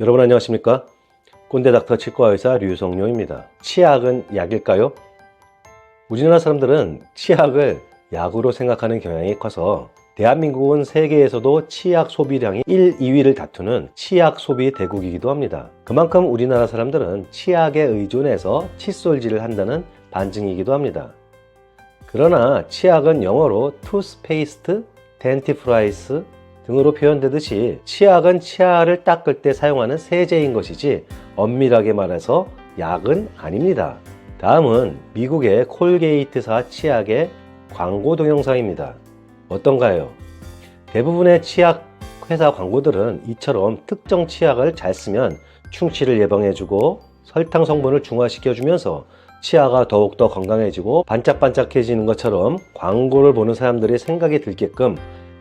여러분 안녕하십니까? 꼰대닥터 치과의사 류성룡입니다. 치약은 약일까요? 우리나라 사람들은 치약을 약으로 생각하는 경향이 커서 대한민국은 세계에서도 치약 소비량이 1, 2위를 다투는 치약 소비 대국이기도 합니다. 그만큼 우리나라 사람들은 치약에 의존해서 칫솔질을 한다는 반증이기도 합니다. 그러나 치약은 영어로 투스페이스트, 덴티프라이스 등으로 표현되듯이 치약은 치아를 닦을 때 사용하는 세제인 것이지 엄밀하게 말해서 약은 아닙니다. 다음은 미국의 콜게이트사 치약의 광고 동영상입니다. 어떤가요? 대부분의 치약 회사 광고들은 이처럼 특정 치약을 잘 쓰면 충치를 예방해주고 설탕 성분을 중화시켜주면서 치아가 더욱더 건강해지고 반짝반짝해지는 것처럼 광고를 보는 사람들이 생각이 들게끔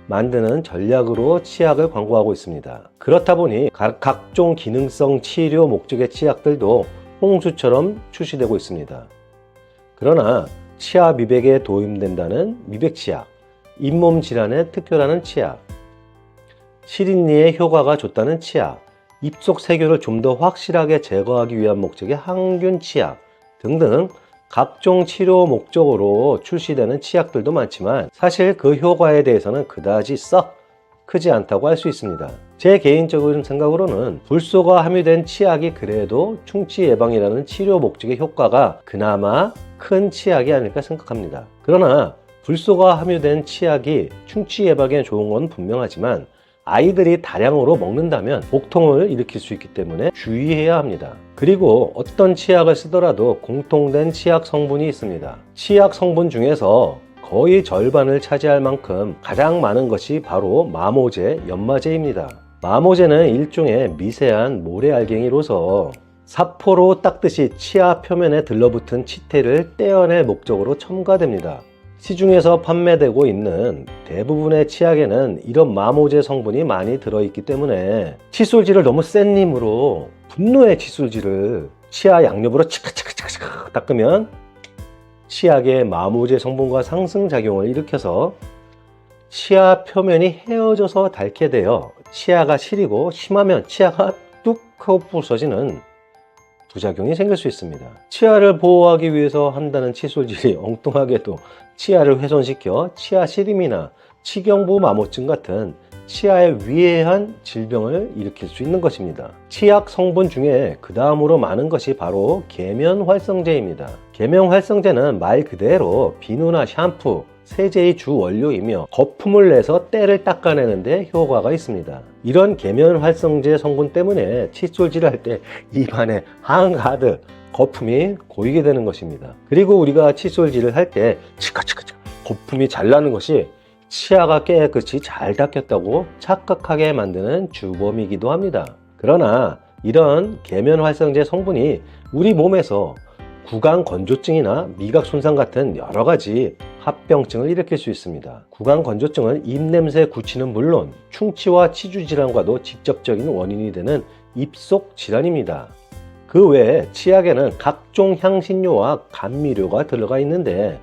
만드는 전략으로 치약을 광고하고 있습니다. 그렇다 보니 각종 기능성 치료 목적의 치약들도 홍수처럼 출시되고 있습니다. 그러나 치아 미백에 도움된다는 미백치약, 잇몸 질환에 특효라는 치약, 시린니에 효과가 좋다는 치약, 입속 세균을 좀 더 확실하게 제거하기 위한 목적의 항균 치약 등등 각종 치료 목적으로 출시되는 치약들도 많지만 사실 그 효과에 대해서는 그다지 썩 크지 않다고 할 수 있습니다. 제 개인적인 생각으로는 불소가 함유된 치약이 그래도 충치 예방이라는 치료 목적의 효과가 그나마 큰 치약이 아닐까 생각합니다. 그러나 불소가 함유된 치약이 충치 예방에 좋은 건 분명하지만 아이들이 다량으로 먹는다면 복통을 일으킬 수 있기 때문에 주의해야 합니다. 그리고 어떤 치약을 쓰더라도 공통된 치약 성분이 있습니다. 치약 성분 중에서 거의 절반을 차지할 만큼 가장 많은 것이 바로 마모제, 연마제입니다. 마모제는 일종의 미세한 모래알갱이로서 사포로 닦듯이 치아 표면에 들러붙은 치태를 떼어낼 목적으로 첨가됩니다. 시중에서 판매되고 있는 대부분의 치약에는 이런 마모제 성분이 많이 들어있기 때문에 칫솔질을 너무 센 힘으로 분노의 칫솔질을 치아 양옆으로 치카치카치카 닦으면 치약의 마모제 성분과 상승작용을 일으켜서 치아 표면이 헤어져서 닳게 되어 치아가 시리고 심하면 치아가 뚝 하고 부서지는 부작용이 생길 수 있습니다. 치아를 보호하기 위해서 한다는 칫솔질이 엉뚱하게도 치아를 훼손시켜 치아 시림이나 치경부 마모증 같은 치아에 위해한 질병을 일으킬 수 있는 것입니다. 치약 성분 중에 그 다음으로 많은 것이 바로 계면활성제입니다. 계면활성제는 말 그대로 비누나 샴푸, 세제의 주 원료이며 거품을 내서 때를 닦아내는 데 효과가 있습니다. 이런 계면활성제 성분 때문에 칫솔질을 할 때 입안에 한가득 거품이 고이게 되는 것입니다. 그리고 우리가 칫솔질을 할 때 치카치카 거품이 잘 나는 것이 치아가 깨끗이 잘 닦였다고 착각하게 만드는 주범이기도 합니다. 그러나 이런 계면활성제 성분이 우리 몸에서 구강 건조증이나 미각 손상 같은 여러 가지 합병증을 일으킬 수 있습니다. 구강 건조증은 입냄새 구취는 물론 충치와 치주 질환과도 직접적인 원인이 되는 입속 질환입니다. 그 외에 치약에는 각종 향신료와 감미료가 들어가 있는데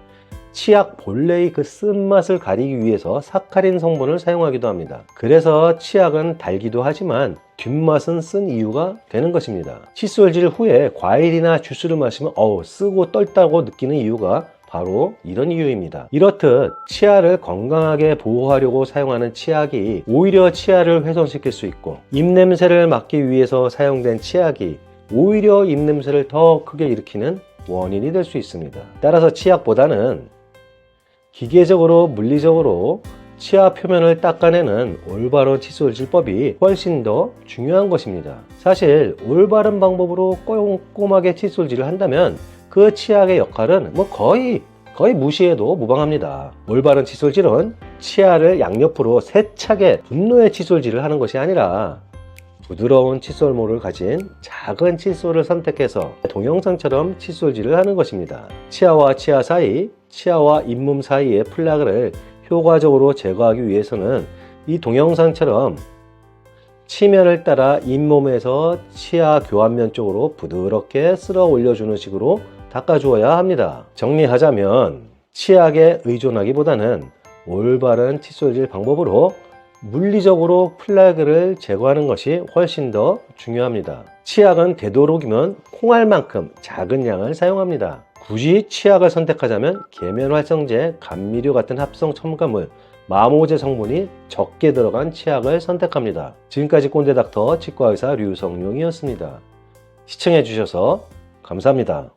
치약 본래의 그 쓴맛을 가리기 위해서 사카린 성분을 사용하기도 합니다. 그래서 치약은 달기도 하지만 뒷맛은 쓴 이유가 되는 것입니다. 칫솔질 후에 과일이나 주스를 마시면 쓰고 떨다고 느끼는 이유가 바로 이런 이유입니다. 이렇듯 치아를 건강하게 보호하려고 사용하는 치약이 오히려 치아를 훼손시킬 수 있고 입냄새를 막기 위해서 사용된 치약이 오히려 입냄새를 더 크게 일으키는 원인이 될 수 있습니다. 따라서 치약보다는 기계적으로 물리적으로 치아 표면을 닦아내는 올바른 칫솔질법이 훨씬 더 중요한 것입니다. 사실 올바른 방법으로 꼼꼼하게 칫솔질을 한다면 그 치약의 역할은 거의 무시해도 무방합니다. 올바른 칫솔질은 치아를 양옆으로 세차게 분노의 칫솔질을 하는 것이 아니라 부드러운 칫솔모를 가진 작은 칫솔을 선택해서 동영상처럼 칫솔질을 하는 것입니다. 치아와 치아 사이, 치아와 잇몸 사이의 플라그를 효과적으로 제거하기 위해서는 이 동영상처럼 치면을 따라 잇몸에서 치아 교환면 쪽으로 부드럽게 쓸어 올려주는 식으로 닦아주어야 합니다. 정리하자면 치약에 의존하기보다는 올바른 칫솔질 방법으로 물리적으로 플라그를 제거하는 것이 훨씬 더 중요합니다. 치약은 되도록이면 콩알만큼 작은 양을 사용합니다. 굳이 치약을 선택하자면 계면활성제, 감미료 같은 합성 첨가물, 마모제 성분이 적게 들어간 치약을 선택합니다. 지금까지 꼰대닥터 치과의사 류성룡이었습니다. 시청해주셔서 감사합니다.